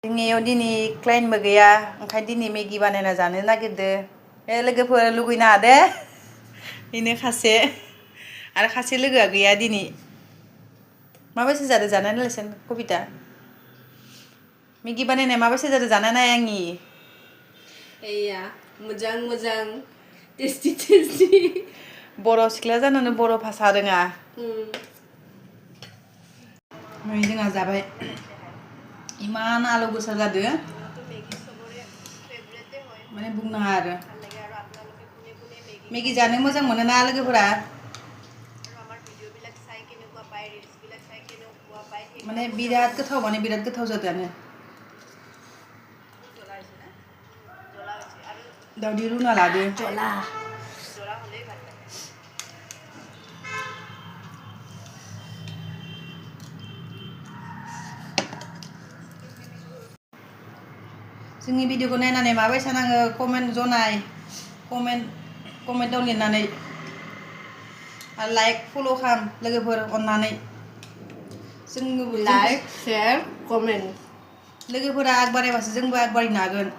जोंनियाव दिनै क्लाइन्टबो गैया ओंखायनो दिनै मेगि बानायना जानो नागिरदों लोगोफोर लुगैनाङा दे बेनो खासे आरो खासे लोगोआ गैया दिनै माबायसा जादों जानानै नायलायसन कबिता मेगि बानायनाया माबायसा जादों जाना नाय आंनि एया मोजां मोजां टेस्टि टेस्टि बर' सिख्ला जानानै बर' भाषा रोङा नै जोंहा जाबाय इमान आलौ गोसा जादों माने बुंनाङा आरो मेगि जानो मोजां मोनो ना लोगोफोरा माने बिराद गोथाव जादोंआनो दावदै रुना लादो जोंनि भिडिअखौ नायनानै माबायसा नाङो कमेन्ट जनाय कमेन्टआव लिरनानै आरो लाइक फल' खालाम लोगोफोर अननानै लाइक शेयार कमेन्ट लोगोफोरा आग बारायबासो जोंबो आग बारायनो हागोन